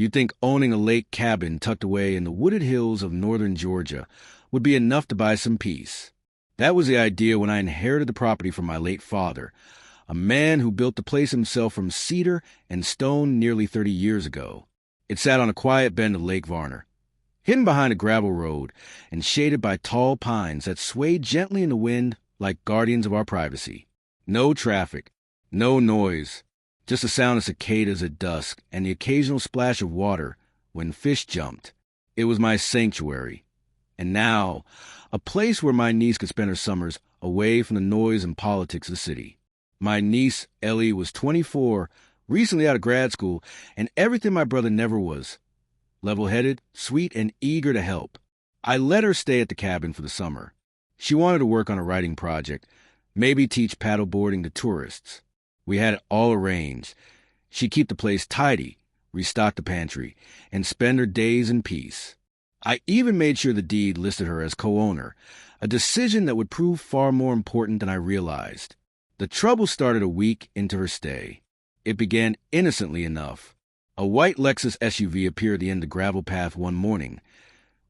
You'd think owning a lake cabin tucked away in the wooded hills of northern Georgia would be enough to buy some peace. That was the idea when I inherited the property from my late father, a man who built the place himself from cedar and stone nearly 30 years ago. It sat on a quiet bend of Lake Varner, hidden behind a gravel road and shaded by tall pines that swayed gently in the wind like guardians of our privacy. No traffic, no noise, just the sound of cicadas at dusk and the occasional splash of water when fish jumped. It was my sanctuary. And now, a place where my niece could spend her summers away from the noise and politics of the city. My niece, Ellie, was 24, recently out of grad school, and everything my brother never was. Level-headed, sweet, and eager to help. I let her stay at the cabin for the summer. She wanted to work on a writing project, maybe teach paddleboarding to tourists. We had it all arranged. She'd keep the place tidy, restock the pantry, and spend her days in peace. I even made sure the deed listed her as co-owner, a decision that would prove far more important than I realized. The trouble started a week into her stay. It began innocently enough. A white Lexus SUV appeared at the end of the gravel path one morning.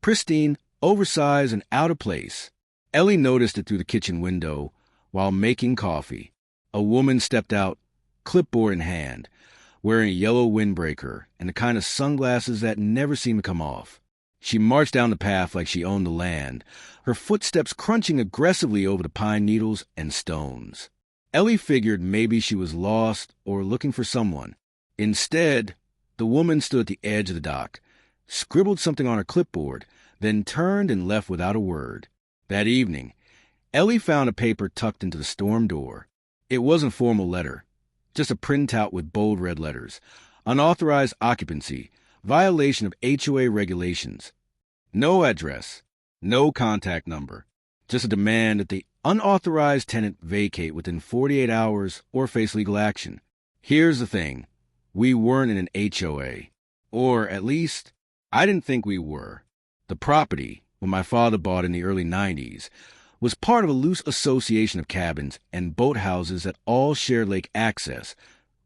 Pristine, oversized, and out of place. Ellie noticed it through the kitchen window while making coffee. A woman stepped out, clipboard in hand, wearing a yellow windbreaker and the kind of sunglasses that never seem to come off. She marched down the path like she owned the land, her footsteps crunching aggressively over the pine needles and stones. Ellie figured maybe she was lost or looking for someone. Instead, the woman stood at the edge of the dock, scribbled something on her clipboard, then turned and left without a word. That evening, Ellie found a paper tucked into the storm door. It wasn't a formal letter, just a printout with bold red letters. Unauthorized occupancy, violation of HOA regulations. No address, no contact number, just a demand that the unauthorized tenant vacate within 48 hours or face legal action. Here's the thing. We weren't in an HOA. Or, at least, I didn't think we were. The property, when my father bought in the early 90s, was part of a loose association of cabins and boathouses that all shared lake access,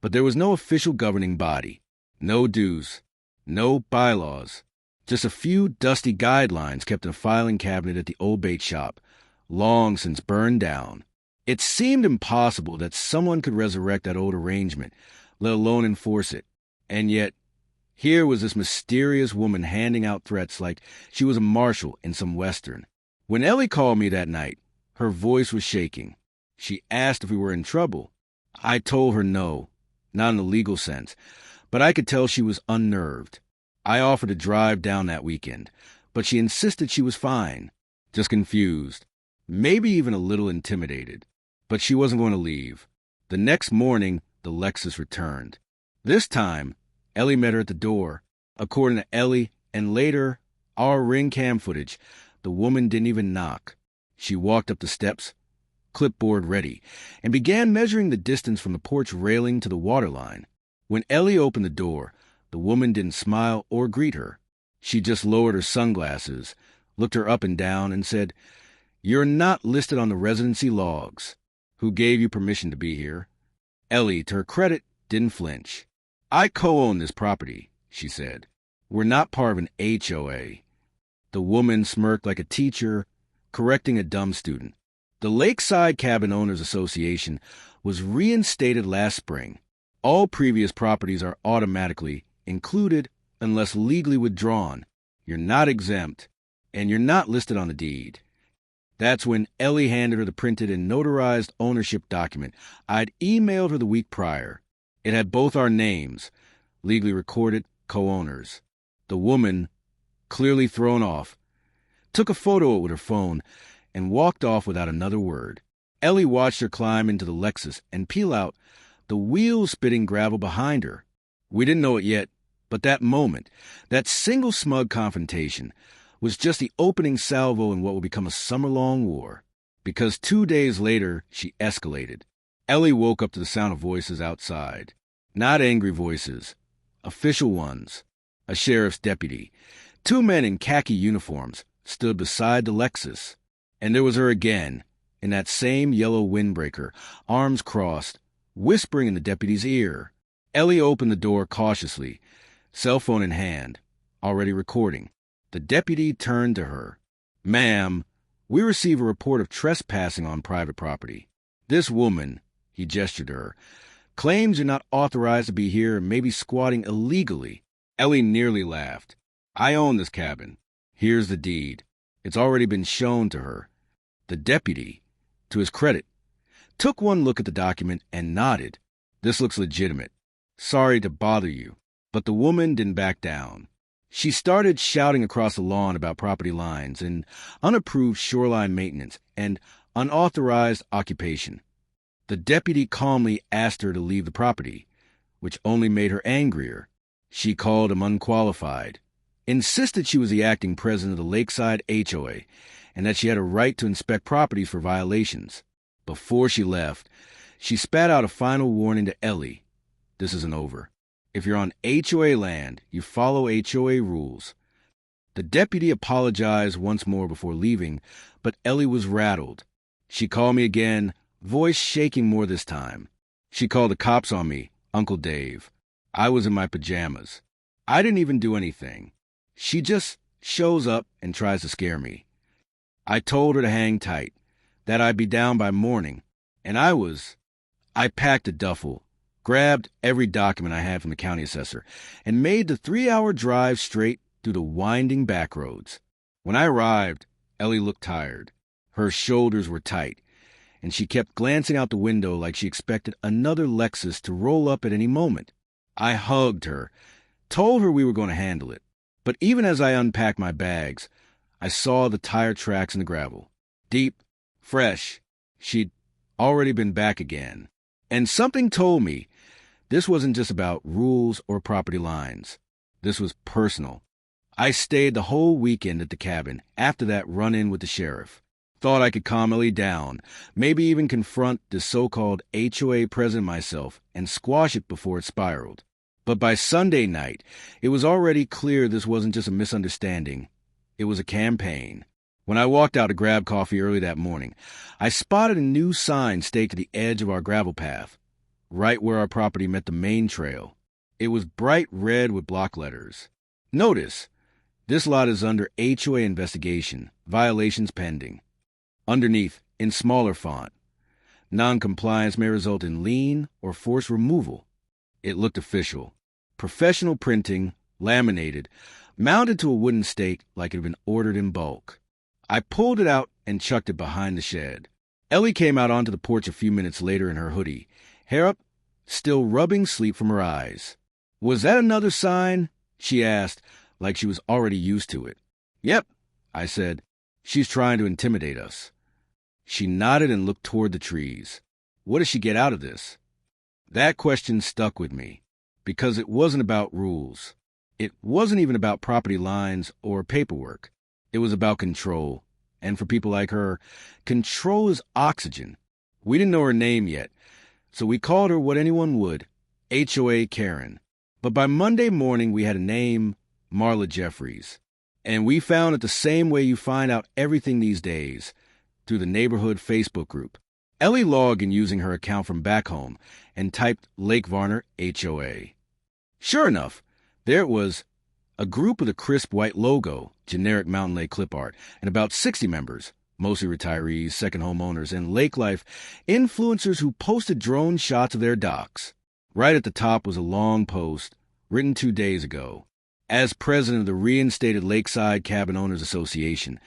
but there was no official governing body, no dues, no bylaws, just a few dusty guidelines kept in a filing cabinet at the old bait shop, long since burned down. It seemed impossible that someone could resurrect that old arrangement, let alone enforce it. And yet, here was this mysterious woman handing out threats like she was a marshal in some western. When Ellie called me that night, her voice was shaking. She asked if we were in trouble. I told her no, not in the legal sense, but I could tell she was unnerved. I offered to drive down that weekend, but she insisted she was fine, just confused, maybe even a little intimidated. But she wasn't going to leave. The next morning, the Lexus returned. This time, Ellie met her at the door. According to Ellie, and later, our ring cam footage, the woman didn't even knock. She walked up the steps, clipboard ready, and began measuring the distance from the porch railing to the waterline. When Ellie opened the door, the woman didn't smile or greet her. She just lowered her sunglasses, looked her up and down, and said, "You're not listed on the residency logs. Who gave you permission to be here?" Ellie, to her credit, didn't flinch. "I co-own this property," she said. "We're not part of an HOA." The woman smirked like a teacher correcting a dumb student. The Lakeside Cabin Owners Association was reinstated last spring. All previous properties are automatically included unless legally withdrawn. You're not exempt, and you're not listed on the deed. That's when Ellie handed her the printed and notarized ownership document I'd emailed her the week prior. It had both our names, legally recorded co-owners. The woman, clearly thrown off, took a photo of it with her phone and walked off without another word. Ellie watched her climb into the Lexus and peel out, the wheels spitting gravel behind her. We didn't know it yet, but that moment, that single smug confrontation, was just the opening salvo in what would become a summer-long war. Because 2 days later, she escalated. Ellie woke up to the sound of voices outside. Not angry voices, official ones. A sheriff's deputy. 2 men in khaki uniforms stood beside the Lexus. And there was her again, in that same yellow windbreaker, arms crossed, whispering in the deputy's ear. Ellie opened the door cautiously, cell phone in hand, already recording. The deputy turned to her. "Ma'am, we receive a report of trespassing on private property. This woman," he gestured to her, "claims you're not authorized to be here and may be squatting illegally." Ellie nearly laughed. "I own this cabin. Here's the deed." It's already been shown to her. The deputy, to his credit, took one look at the document and nodded. "This looks legitimate. Sorry to bother you." But the woman didn't back down. She started shouting across the lawn about property lines and unapproved shoreline maintenance and unauthorized occupation. The deputy calmly asked her to leave the property, which only made her angrier. She called him unqualified, insisted she was the acting president of the Lakeside HOA, and that she had a right to inspect properties for violations. Before she left, she spat out a final warning to Ellie. "This isn't over. If you're on HOA land, you follow HOA rules." The deputy apologized once more before leaving, but Ellie was rattled. She called me again, voice shaking more this time. She called the cops on me, Uncle Dave. I was in my pajamas. I didn't even do anything. She just shows up and tries to scare me. I told her to hang tight, that I'd be down by morning, and I packed a duffel, grabbed every document I had from the county assessor, and made the 3-hour drive straight through the winding back roads. When I arrived, Ellie looked tired. Her shoulders were tight, and she kept glancing out the window like she expected another Lexus to roll up at any moment. I hugged her, told her we were going to handle it. But even as I unpacked my bags, I saw the tire tracks in the gravel. Deep, fresh. She'd already been back again. And something told me this wasn't just about rules or property lines. This was personal. I stayed the whole weekend at the cabin after that run-in with the sheriff. Thought I could calm Ellie down, maybe even confront the so-called HOA president myself and squash it before it spiraled. But by Sunday night, it was already clear this wasn't just a misunderstanding. It was a campaign. When I walked out to grab coffee early that morning, I spotted a new sign staked at the edge of our gravel path, right where our property met the main trail. It was bright red with block letters. "Notice, this lot is under HOA investigation, violations pending." Underneath, in smaller font, "Non-compliance may result in lien or forced removal." It looked official. Professional printing, laminated, mounted to a wooden stake like it had been ordered in bulk. I pulled it out and chucked it behind the shed. Ellie came out onto the porch a few minutes later in her hoodie, hair up, still rubbing sleep from her eyes. "Was that another sign?" she asked, like she was already used to it. "Yep," I said. "She's trying to intimidate us." She nodded and looked toward the trees. What does she get out of this? That question stuck with me, because it wasn't about rules. It wasn't even about property lines or paperwork. It was about control. And for people like her, control is oxygen. We didn't know her name yet, so we called her what anyone would, HOA Karen. But by Monday morning, we had a name, Marla Jeffries. And we found it the same way you find out everything these days, through the neighborhood Facebook group. Ellie logged in using her account from back home and typed Lake Varner HOA. Sure enough, there it was, a group with a crisp white logo, generic Mountain Lake clip art, and about 60 members, mostly retirees, second homeowners, and lake life influencers who posted drone shots of their docks. Right at the top was a long post, written 2 days ago. "As president of the reinstated Lakeside Cabin Owners Association,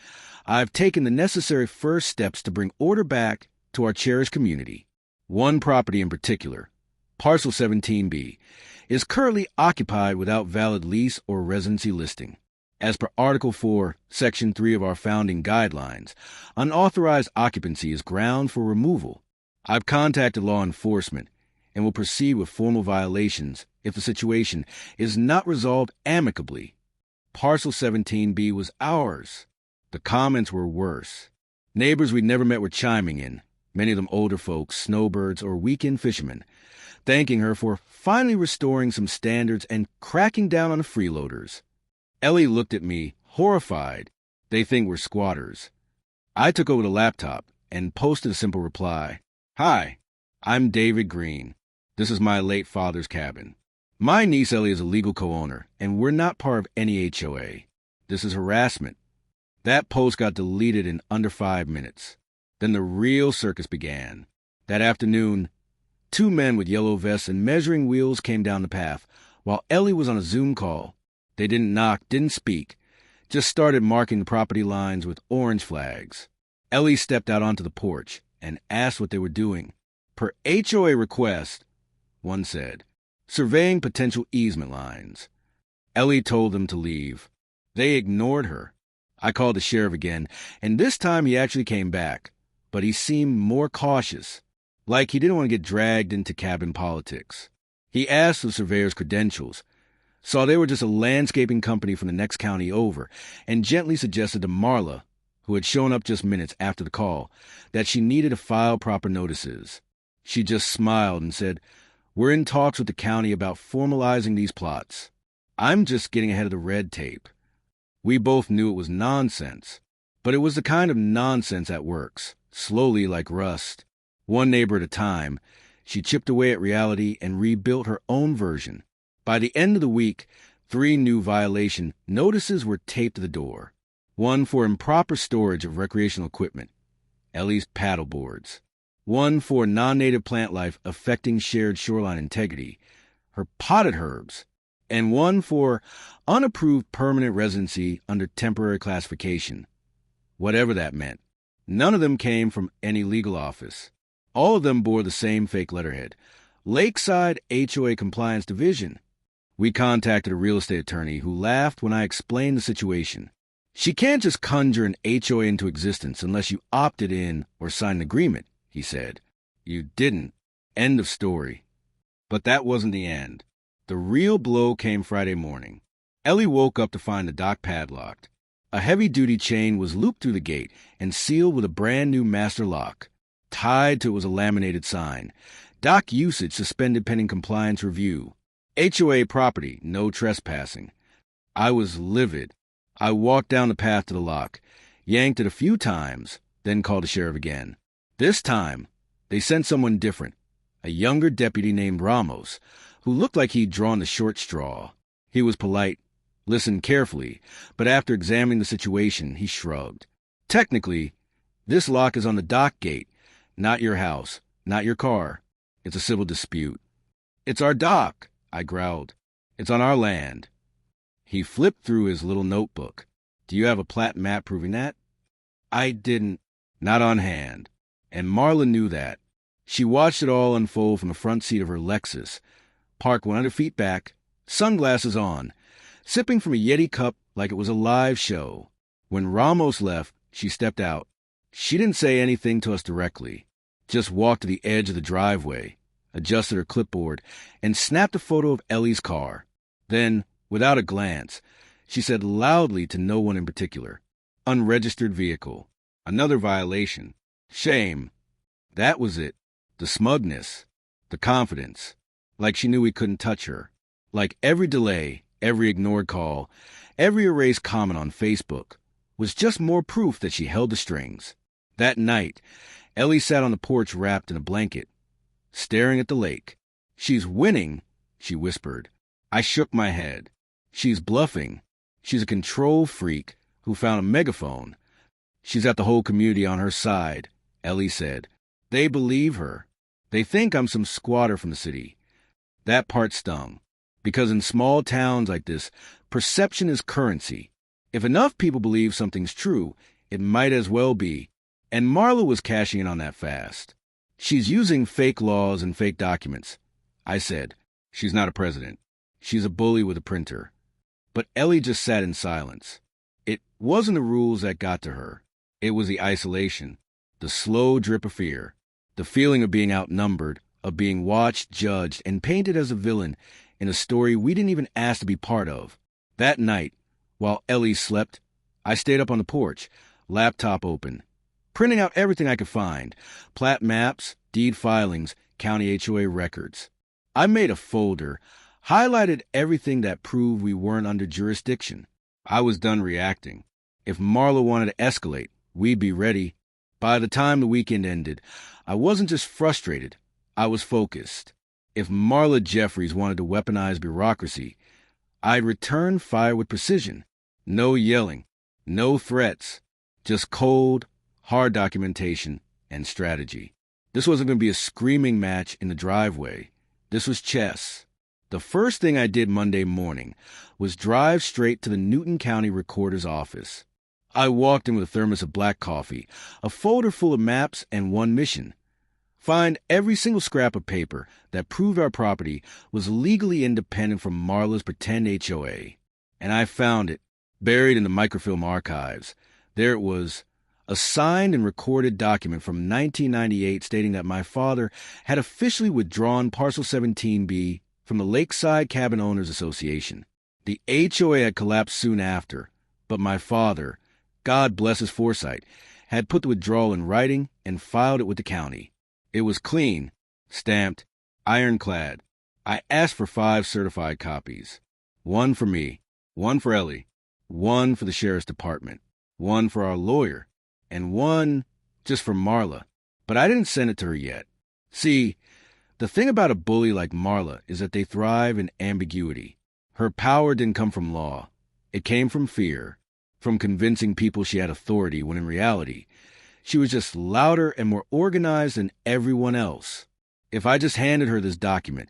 I've taken the necessary first steps to bring order back to our cherished community. One property in particular, Parcel 17B, is currently occupied without valid lease or residency listing. As per Article 4, Section 3 of our founding guidelines, unauthorized occupancy is ground for removal. I've contacted law enforcement and will proceed with formal violations if the situation is not resolved amicably. Parcel 17B was ours." The comments were worse. Neighbors we'd never met were chiming in, many of them older folks, snowbirds, or weekend fishermen, thanking her for finally restoring some standards and cracking down on the freeloaders. Ellie looked at me, horrified. They think we're squatters. I took over the laptop and posted a simple reply. "Hi, I'm David Green. This is my late father's cabin. My niece Ellie is a legal co-owner, and we're not part of any HOA. This is harassment. That post got deleted in under 5 minutes. Then the real circus began. That afternoon, 2 men with yellow vests and measuring wheels came down the path, while Ellie was on a Zoom call. They didn't knock, didn't speak, just started marking the property lines with orange flags. Ellie stepped out onto the porch and asked what they were doing. Per HOA request, one said, surveying potential easement lines. Ellie told them to leave. They ignored her. I called the sheriff again, and this time he actually came back, but he seemed more cautious, like he didn't want to get dragged into cabin politics. He asked the surveyor's credentials, saw they were just a landscaping company from the next county over, and gently suggested to Marla, who had shown up just minutes after the call, that she needed to file proper notices. She just smiled and said, "We're in talks with the county about formalizing these plots. I'm just getting ahead of the red tape." We both knew it was nonsense, but it was the kind of nonsense that works, slowly like rust. One neighbor at a time, she chipped away at reality and rebuilt her own version. By the end of the week, 3 new violation notices were taped to the door. One for improper storage of recreational equipment, Ellie's paddle boards. One for non-native plant life affecting shared shoreline integrity, her potted herbs. And one for unapproved permanent residency under temporary classification, whatever that meant. None of them came from any legal office. All of them bore the same fake letterhead, Lakeside HOA Compliance Division. We contacted a real estate attorney who laughed when I explained the situation. She can't just conjure an HOA into existence unless you opted in or signed an agreement, he said. You didn't. End of story. But that wasn't the end. The real blow came Friday morning. Ellie woke up to find the dock padlocked. A heavy-duty chain was looped through the gate and sealed with a brand-new master lock. Tied to it was a laminated sign. Dock usage suspended pending compliance review. HOA property, no trespassing. I was livid. I walked down the path to the lock, yanked it a few times, then called the sheriff again. This time, they sent someone different, a younger deputy named Ramos, who looked like he'd drawn the short straw. He was polite, listened carefully, but after examining the situation, he shrugged. Technically, this lock is on the dock gate, not your house, not your car. It's a civil dispute. It's our dock, I growled. It's on our land. He flipped through his little notebook. Do you have a plat map proving that? I didn't. Not on hand. And Marla knew that. She watched it all unfold from the front seat of her Lexus, parked 100 feet back, sunglasses on, sipping from a Yeti cup like it was a live show. When Ramos left, she stepped out. She didn't say anything to us directly, just walked to the edge of the driveway, adjusted her clipboard, and snapped a photo of Ellie's car. Then, without a glance, she said loudly to no one in particular, "Unregistered vehicle. Another violation. Shame." That was it. The smugness. The confidence. Like she knew we couldn't touch her. Like every delay, every ignored call, every erased comment on Facebook was just more proof that she held the strings. That night, Ellie sat on the porch wrapped in a blanket, staring at the lake. "She's winning," she whispered. I shook my head. "She's bluffing. She's a control freak who found a megaphone. She's got the whole community on her side," Ellie said. "They believe her. They think I'm some squatter from the city." That part stung, because in small towns like this, perception is currency. If enough people believe something's true, it might as well be. And Marla was cashing in on that fast. "She's using fake laws and fake documents," I said. "She's not a president. She's a bully with a printer." But Ellie just sat in silence. It wasn't the rules that got to her. It was the isolation, the slow drip of fear, the feeling of being outnumbered, of being watched, judged, and painted as a villain in a story we didn't even ask to be part of. That night, while Ellie slept, I stayed up on the porch, laptop open, printing out everything I could find, plat maps, deed filings, county HOA records. I made a folder, highlighted everything that proved we weren't under jurisdiction. I was done reacting. If Marla wanted to escalate, we'd be ready. By the time the weekend ended, I wasn't just frustrated, I was focused. If Marla Jeffries wanted to weaponize bureaucracy, I'd return fire with precision. No yelling, no threats, just cold, hard documentation and strategy. This wasn't going to be a screaming match in the driveway. This was chess. The first thing I did Monday morning was drive straight to the Newton County Recorder's office. I walked in with a thermos of black coffee, a folder full of maps, and one mission: find every single scrap of paper that proved our property was legally independent from Marla's pretend HOA. And I found it, buried in the microfilm archives. There it was, a signed and recorded document from 1998 stating that my father had officially withdrawn Parcel 17B from the Lakeside Cabin Owners Association. The HOA had collapsed soon after, but my father, God bless his foresight, had put the withdrawal in writing and filed it with the county. It was clean, stamped, ironclad. I asked for 5 certified copies. 1 for me, 1 for Ellie, 1 for the sheriff's department, 1 for our lawyer, and 1 just for Marla. But I didn't send it to her yet. See, the thing about a bully like Marla is that they thrive in ambiguity. Her power didn't come from law. It came from fear, from convincing people she had authority when in reality, she was just louder and more organized than everyone else. If I just handed her this document,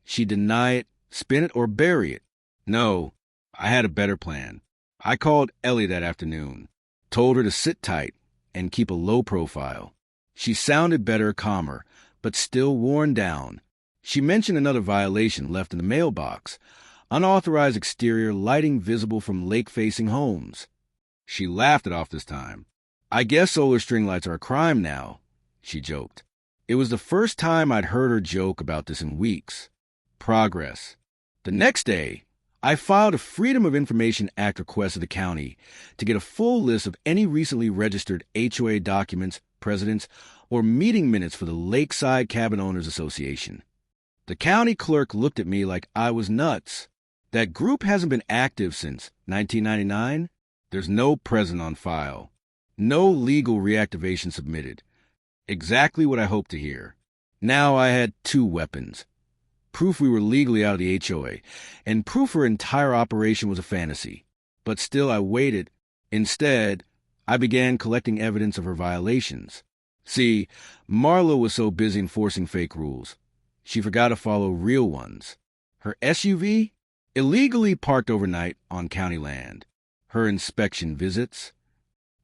she'd deny it, spin it, or bury it. No, I had a better plan. I called Ellie that afternoon, told her to sit tight and keep a low profile. She sounded better, calmer, but still worn down. She mentioned another violation left in the mailbox: unauthorized exterior lighting visible from lake-facing homes. She laughed it off this time. I guess solar string lights are a crime now, she joked. It was the first time I'd heard her joke about this in weeks. Progress. The next day, I filed a Freedom of Information Act request to the county to get a full list of any recently registered HOA documents, presidents, or meeting minutes for the Lakeside Cabin Owners Association. The county clerk looked at me like I was nuts. That group hasn't been active since 1999. There's no president on file. No legal reactivation submitted. Exactly what I hoped to hear. Now I had 2 weapons: proof we were legally out of the HOA, and proof her entire operation was a fantasy. But still I waited. Instead, I began collecting evidence of her violations. See, Marla was so busy enforcing fake rules, she forgot to follow real ones. Her SUV? Illegally parked overnight on county land. Her inspection visits?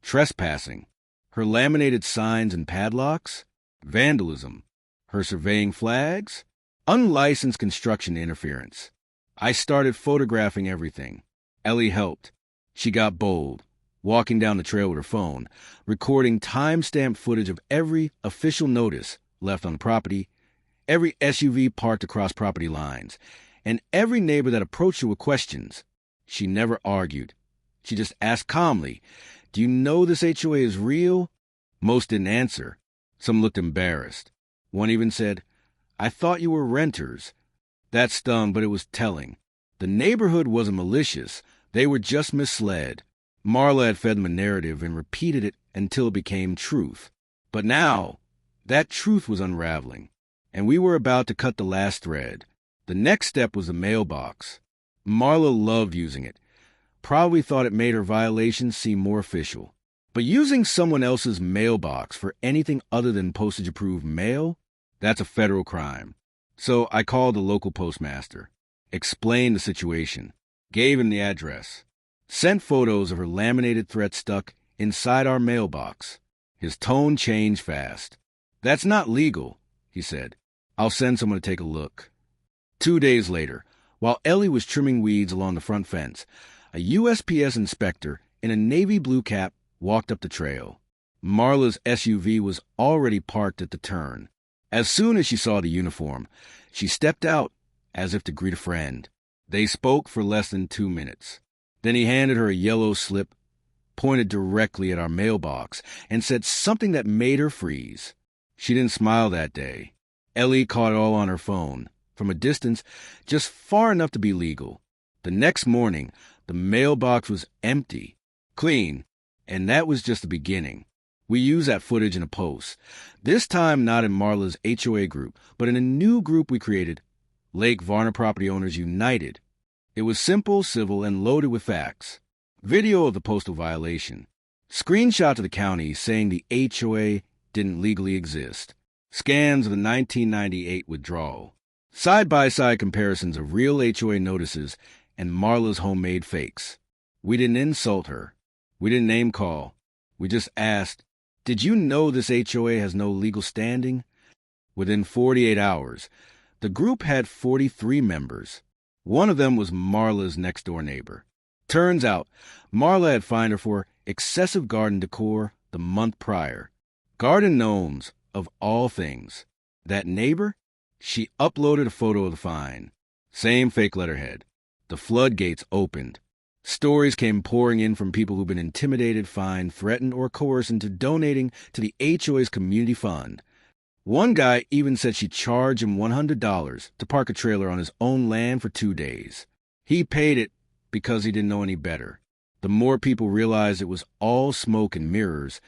Trespassing. Her laminated signs and padlocks? Vandalism. Her surveying flags? Unlicensed construction interference. I started photographing everything. Ellie helped. She got bold, walking down the trail with her phone, recording time-stamped footage of every official notice left on the property, every SUV parked across property lines, and every neighbor that approached her with questions. She never argued. She just asked calmly, "Do you know this HOA is real?" Most didn't answer. Some looked embarrassed. One even said, "I thought you were renters." That stung, but it was telling. The neighborhood wasn't malicious. They were just misled. Marla had fed them a narrative and repeated it until it became truth. But now, that truth was unraveling, and we were about to cut the last thread. The next step was the mailbox. Marla loved using it. Probably thought it made her violations seem more official. But using someone else's mailbox for anything other than postage-approved mail? That's a federal crime. So I called the local postmaster, explained the situation, gave him the address, sent photos of her laminated threat stuck inside our mailbox. His tone changed fast. "That's not legal," he said. "I'll send someone to take a look." 2 days later, while Ellie was trimming weeds along the front fence, a USPS inspector in a navy blue cap walked up the trail. Marla's SUV was already parked at the turn. As soon as she saw the uniform, she stepped out as if to greet a friend. They spoke for less than 2 minutes. Then he handed her a yellow slip, pointed directly at our mailbox, and said something that made her freeze. She didn't smile that day. Ellie caught it all on her phone, from a distance, just far enough to be legal. The next morning, the mailbox was empty, clean, and that was just the beginning. We used that footage in a post, this time not in Marla's HOA group, but in a new group we created, Lake Varner Property Owners United. It was simple, civil, and loaded with facts. Video of the postal violation. Screenshot to the county saying the HOA didn't legally exist. Scans of the 1998 withdrawal. Side-by-side comparisons of real HOA notices and Marla's homemade fakes. We didn't insult her. We didn't name-call. We just asked, "Did you know this HOA has no legal standing?" Within 48 hours, the group had 43 members. One of them was Marla's next-door neighbor. Turns out, Marla had fined her for excessive garden decor the month prior. Garden gnomes, of all things. That neighbor? She uploaded a photo of the fine. Same fake letterhead. The floodgates opened. Stories came pouring in from people who've been intimidated, fined, threatened, or coerced into donating to the HOA's community fund. One guy even said she charged him $100 to park a trailer on his own land for 2 days. He paid it because he didn't know any better. The more people realized it was all smoke and mirrors,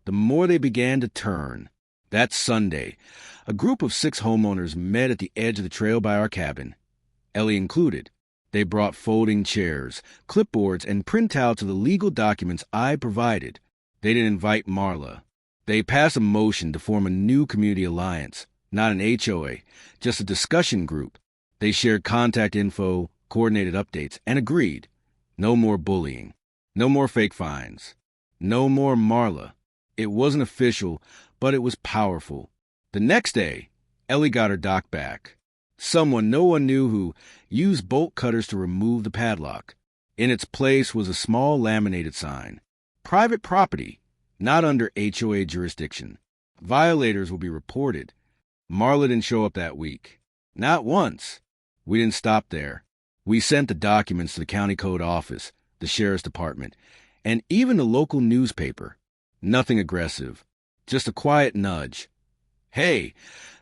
the more they began to turn. That Sunday, a group of 6 homeowners met at the edge of the trail by our cabin, Ellie included. They brought folding chairs, clipboards, and printouts of the legal documents I provided. They didn't invite Marla. They passed a motion to form a new community alliance, not an HOA, just a discussion group. They shared contact info, coordinated updates, and agreed. No more bullying. No more fake fines. No more Marla. It wasn't official, but it was powerful. The next day, Ellie got her dock back. Someone no one knew who used bolt cutters to remove the padlock. In its place was a small laminated sign. Private property, not under HOA jurisdiction. Violators will be reported. Marla didn't show up that week. Not once. We didn't stop there. We sent the documents to the county code office, the sheriff's department, and even the local newspaper. Nothing aggressive. Just a quiet nudge. Hey,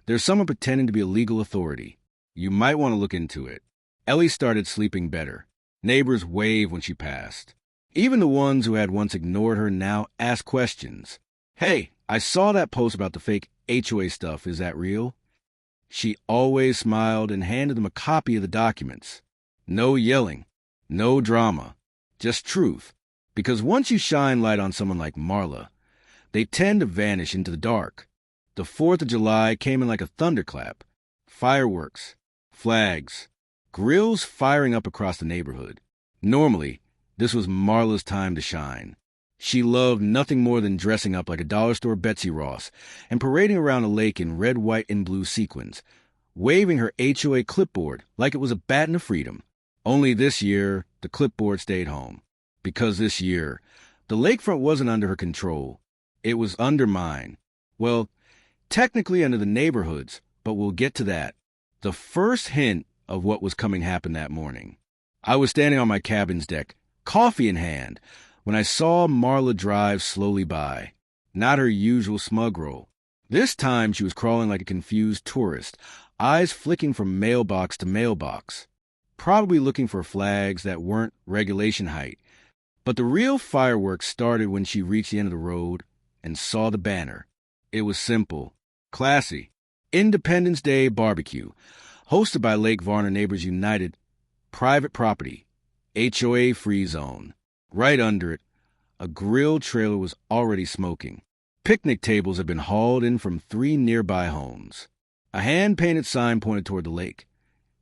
there's someone pretending to be a legal authority. You might want to look into it. Ellie started sleeping better. Neighbors waved when she passed. Even the ones who had once ignored her now asked questions. "Hey, I saw that post about the fake HOA stuff. Is that real?" She always smiled and handed them a copy of the documents. No yelling. No drama. Just truth. Because once you shine light on someone like Marla, they tend to vanish into the dark. The 4th of July came in like a thunderclap. Fireworks. Flags. Grills firing up across the neighborhood. Normally, this was Marla's time to shine. She loved nothing more than dressing up like a dollar store Betsy Ross and parading around a lake in red, white, and blue sequins, waving her HOA clipboard like it was a baton of freedom. Only this year, the clipboard stayed home. Because this year, the lakefront wasn't under her control. It was under mine. Well, technically under the neighborhood's, but we'll get to that. The first hint of what was coming happened that morning. I was standing on my cabin's deck, coffee in hand, when I saw Marla drive slowly by. Not her usual smug roll. This time she was crawling like a confused tourist, eyes flicking from mailbox to mailbox, probably looking for flags that weren't regulation height. But the real fireworks started when she reached the end of the road and saw the banner. It was simple, classy. Independence Day Barbecue, hosted by Lake Varner Neighbors United, private property, HOA free zone. Right under it, a grill trailer was already smoking. Picnic tables had been hauled in from 3 nearby homes. A hand-painted sign pointed toward the lake.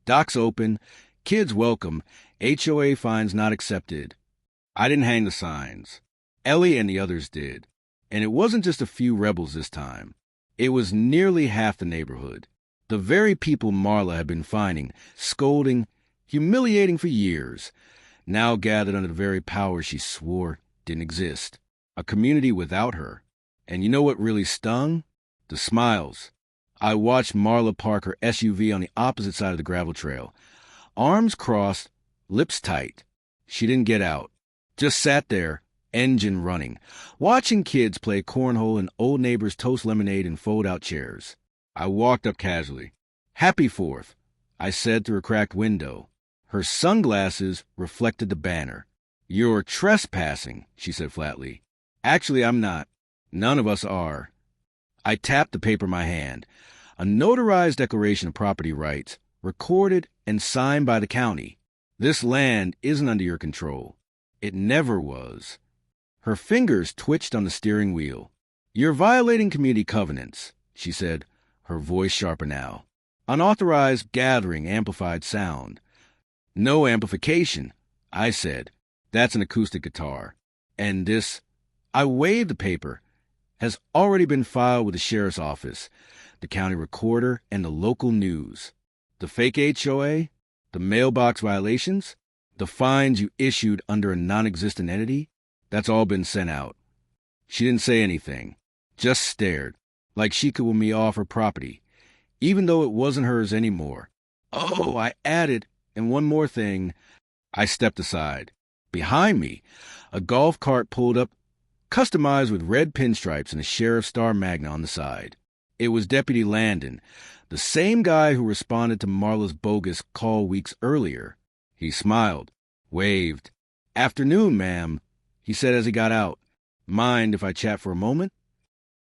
Docks open, kids welcome, HOA fines not accepted. I didn't hang the signs. Ellie and the others did. And it wasn't just a few rebels this time. It was nearly half the neighborhood. The very people Marla had been fining, scolding, humiliating for years, now gathered under the very power she swore didn't exist. A community without her. And you know what really stung? The smiles. I watched Marla park her SUV on the opposite side of the gravel trail. Arms crossed, lips tight. She didn't get out. Just sat there, engine running, watching kids play cornhole and old neighbors toast lemonade in fold-out chairs. I walked up casually. "Happy 4th," I said through a cracked window. Her sunglasses reflected the banner. "You're trespassing," she said flatly. "Actually, I'm not. None of us are." I tapped the paper in my hand. A notarized declaration of property rights, recorded and signed by the county. This land isn't under your control. It never was. Her fingers twitched on the steering wheel. You're violating community covenants, she said, her voice sharper now. Unauthorized gathering amplified sound. No amplification, I said. That's an acoustic guitar. And this, I waved the paper, has already been filed with the sheriff's office, the county recorder, and the local news. The fake HOA, the mailbox violations, the fines you issued under a non-existent entity, that's all been sent out. She didn't say anything, just stared, like she could me off her property, even though it wasn't hers anymore. Oh, I added, and one more thing. I stepped aside. Behind me, a golf cart pulled up, customized with red pinstripes and a Sheriff's Star Magna on the side. It was Deputy Landon, the same guy who responded to Marla's bogus call weeks earlier. He smiled, waved. "Afternoon, ma'am," he said as he got out. "Mind if I chat for a moment?"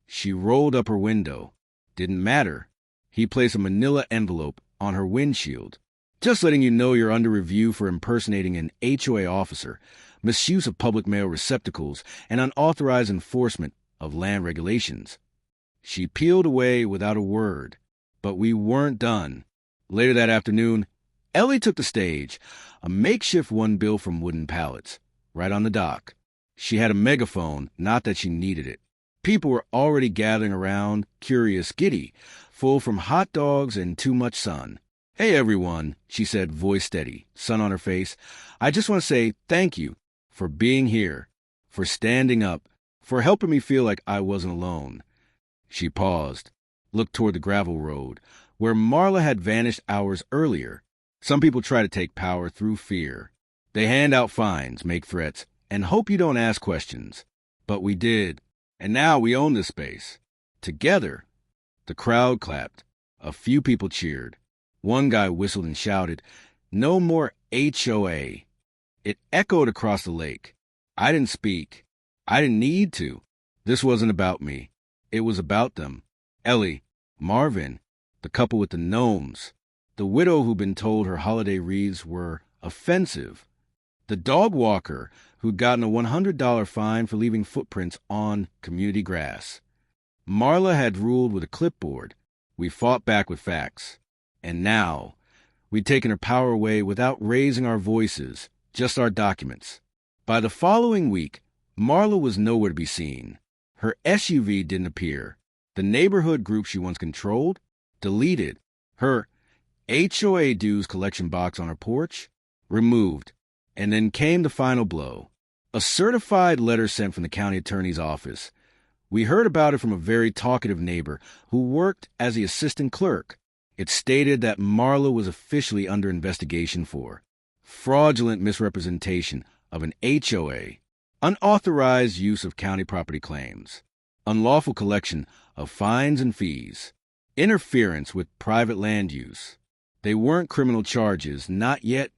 She rolled up her window. Didn't matter. He placed a manila envelope on her windshield. "Just letting you know you're under review for impersonating an HOA officer, misuse of public mail receptacles, and unauthorized enforcement of land regulations." She peeled away without a word. But we weren't done. Later that afternoon, Ellie took the stage, a makeshift one bill from wooden pallets, right on the dock. She had a megaphone, not that she needed it. People were already gathering around, curious, giddy, full from hot dogs and too much sun. "Hey, everyone," she said, voice steady, sun on her face. "I just want to say thank you for being here, for standing up, for helping me feel like I wasn't alone." She paused, looked toward the gravel road, where Marla had vanished hours earlier. Some people try to take power through fear. They hand out fines, make threats, and hope you don't ask questions. But we did, and now we own this space. Together. The crowd clapped. A few people cheered. One guy whistled and shouted, "No more HOA." It echoed across the lake. I didn't speak. I didn't need to. This wasn't about me. It was about them. Ellie, Marvin, the couple with the gnomes, the widow who'd been told her holiday wreaths were offensive, the dog walker who'd gotten a $100 fine for leaving footprints on community grass. Marla had ruled with a clipboard. We fought back with facts. And now, we'd taken her power away without raising our voices, just our documents. By the following week, Marla was nowhere to be seen. Her SUV didn't appear. The neighborhood group she once controlled, deleted. Her HOA dues collection box on her porch, removed. And then came the final blow. A certified letter sent from the county attorney's office. We heard about it from a very talkative neighbor who worked as the assistant clerk. It stated that Marla was officially under investigation for fraudulent misrepresentation of an HOA, unauthorized use of county property claims, unlawful collection of fines and fees, interference with private land use. They weren't criminal charges, not yet,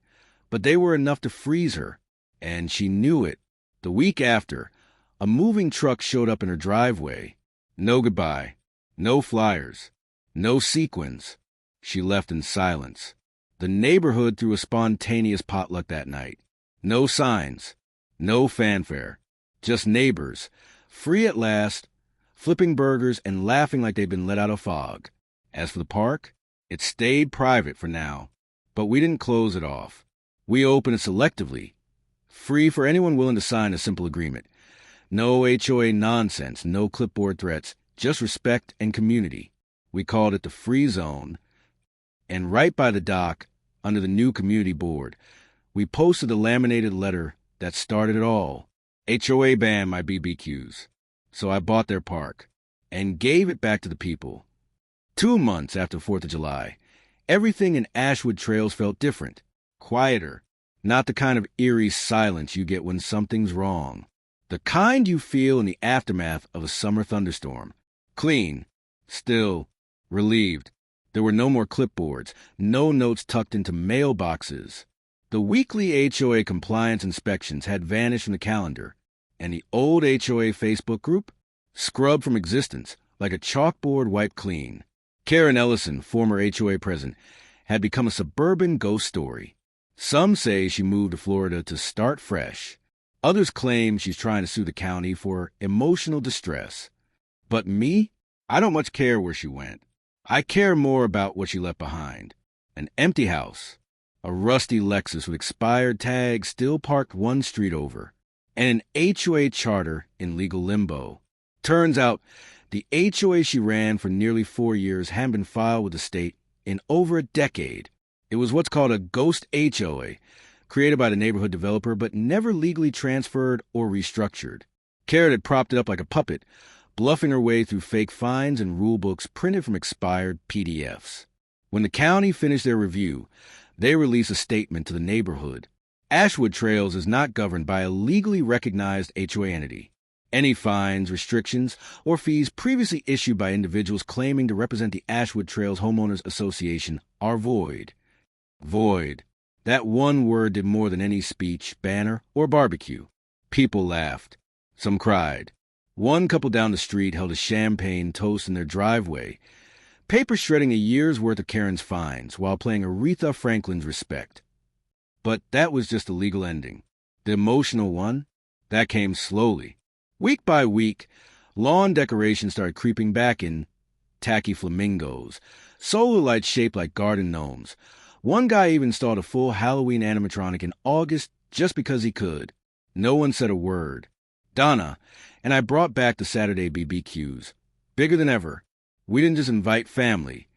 but they were enough to freeze her, and she knew it. The week after, a moving truck showed up in her driveway. No goodbye, no flyers, no sequins. She left in silence. The neighborhood threw a spontaneous potluck that night. No signs, no fanfare, just neighbors, free at last, flipping burgers and laughing like they'd been let out of fog. As for the park, it stayed private for now, but we didn't close it off. We opened it selectively, free for anyone willing to sign a simple agreement. No HOA nonsense, no clipboard threats, just respect and community. We called it the Free Zone. And right by the dock, under the new community board, we posted the laminated letter that started it all. HOA banned my BBQs. So I bought their park and gave it back to the people. 2 months after 4th of July, everything in Ashwood Trails felt different, quieter, not the kind of eerie silence you get when something's wrong. The kind you feel in the aftermath of a summer thunderstorm. Clean, still, relieved. There were no more clipboards, no notes tucked into mailboxes. The weekly HOA compliance inspections had vanished from the calendar, and the old HOA Facebook group scrubbed from existence like a chalkboard wiped clean. Karen Ellison, former HOA president, had become a suburban ghost story. Some say she moved to Florida to start fresh. Others claim she's trying to sue the county for emotional distress. But me? I don't much care where she went. I care more about what she left behind. An empty house, a rusty Lexus with expired tags still parked one street over, and an HOA charter in legal limbo. Turns out, the HOA she ran for nearly 4 years hadn't been filed with the state in over a decade. It was what's called a ghost HOA, created by the neighborhood developer but never legally transferred or restructured. Carrot had propped it up like a puppet, bluffing her way through fake fines and rule books printed from expired PDFs. When the county finished their review, they released a statement to the neighborhood. Ashwood Trails is not governed by a legally recognized HOA entity. Any fines, restrictions, or fees previously issued by individuals claiming to represent the Ashwood Trails Homeowners Association are void. Void. That one word did more than any speech, banner, or barbecue. People laughed. Some cried. One couple down the street held a champagne toast in their driveway, paper shredding a year's worth of Karen's fines while playing Aretha Franklin's Respect. But that was just the legal ending. The emotional one? That came slowly. Week by week, lawn decorations started creeping back in tacky flamingos, solar lights shaped like garden gnomes. One guy even installed a full Halloween animatronic in August just because he could. No one said a word. Donna and I brought back the Saturday BBQs. Bigger than ever. We didn't just invite family.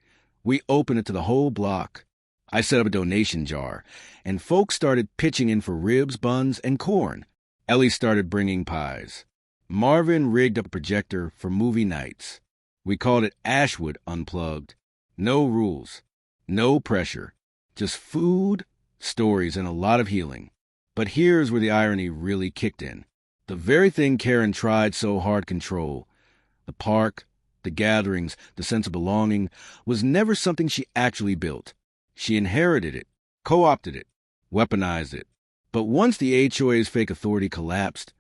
We opened it to the whole block. I set up a donation jar, and folks started pitching in for ribs, buns, and corn. Ellie started bringing pies. Marvin rigged up a projector for movie nights. We called it Ashwood Unplugged. No rules. No pressure. Just food, stories, and a lot of healing. But here's where the irony really kicked in. The very thing Karen tried so hard to control, the park, the gatherings, the sense of belonging, was never something she actually built. She inherited it, co-opted it, weaponized it. But once the HOA's fake authority collapsed,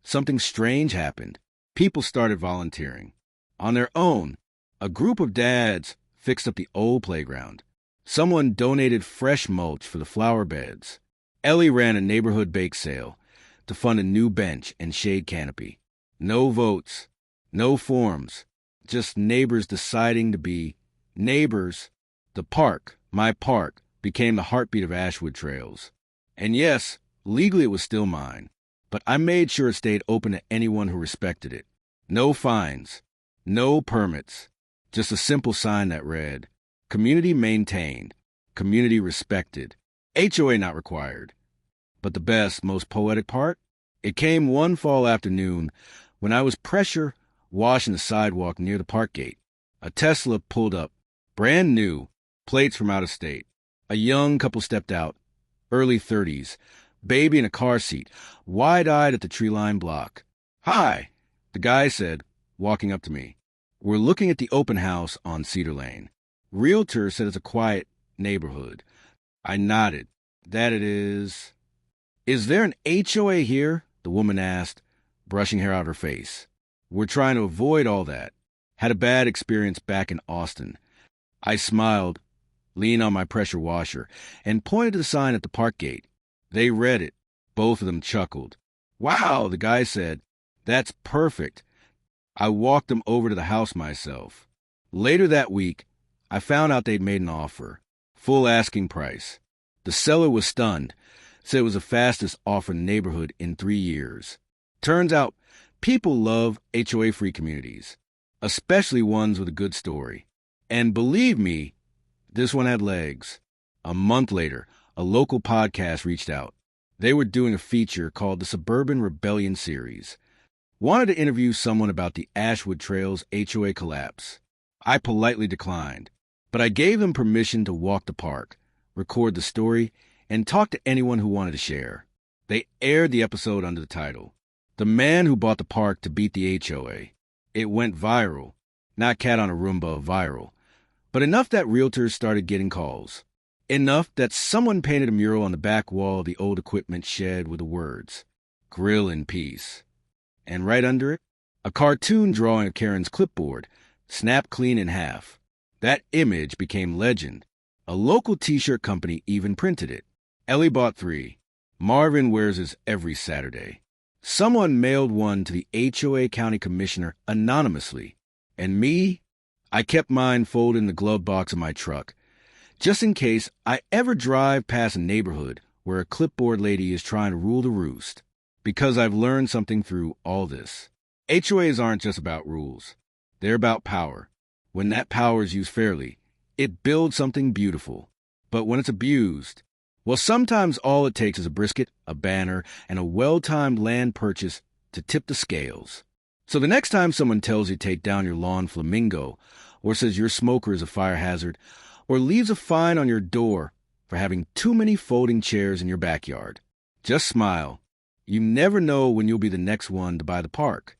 something strange happened. People started volunteering. On their own, a group of dads fixed up the old playground. Someone donated fresh mulch for the flower beds. Ellie ran a neighborhood bake sale to fund a new bench and shade canopy. No votes, no forms, just neighbors deciding to be neighbors. The park, my park, became the heartbeat of Ashwood Trails. And yes, legally it was still mine, but I made sure it stayed open to anyone who respected it. No fines, no permits, just a simple sign that read, community maintained, community respected, HOA not required. But the best, most poetic part? It came one fall afternoon when I was pressure washing the sidewalk near the park gate. A Tesla pulled up, brand new, plates from out of state. A young couple stepped out, early 30s, baby in a car seat, wide-eyed at the tree-lined block. "Hi," the guy said, walking up to me. "We're looking at the open house on Cedar Lane. Realtor said it's a quiet neighborhood." I nodded. "That it is." "Is there an HOA here?" the woman asked, brushing hair out her face. "We're trying to avoid all that. Had a bad experience back in Austin." I smiled, leaned on my pressure washer, and pointed to the sign at the park gate. They read it. Both of them chuckled. "Wow," the guy said. "That's perfect." I walked them over to the house myself. Later that week, I found out they'd made an offer. Full asking price. The seller was stunned. Said it was the fastest offer in the neighborhood in 3 years. Turns out, people love HOA-free communities, especially ones with a good story. And believe me, this one had legs. A month later, a local podcast reached out. They were doing a feature called the Suburban Rebellion Series. Wanted to interview someone about the Ashwood Trails HOA collapse. I politely declined, but I gave them permission to walk the park, record the story, and talk to anyone who wanted to share. They aired the episode under the title, "The Man Who Bought the Park to Beat the HOA." It went viral. Not cat on a Roomba viral, but enough that realtors started getting calls. Enough that someone painted a mural on the back wall of the old equipment shed with the words, "Grill in Peace." And right under it, a cartoon drawing of Karen's clipboard, snapped clean in half. That image became legend. A local t-shirt company even printed it. Ellie bought 3. Marvin wears his every Saturday. Someone mailed one to the HOA county commissioner anonymously. And me? I kept mine folded in the glove box of my truck, just in case I ever drive past a neighborhood where a clipboard lady is trying to rule the roost. Because I've learned something through all this. HOAs aren't just about rules. They're about power. When that power is used fairly, it builds something beautiful. But when it's abused, well, sometimes all it takes is a brisket, a banner, and a well-timed land purchase to tip the scales. So the next time someone tells you to take down your lawn flamingo, or says your smoker is a fire hazard, or leaves a fine on your door for having too many folding chairs in your backyard, just smile. You never know when you'll be the next one to buy the park.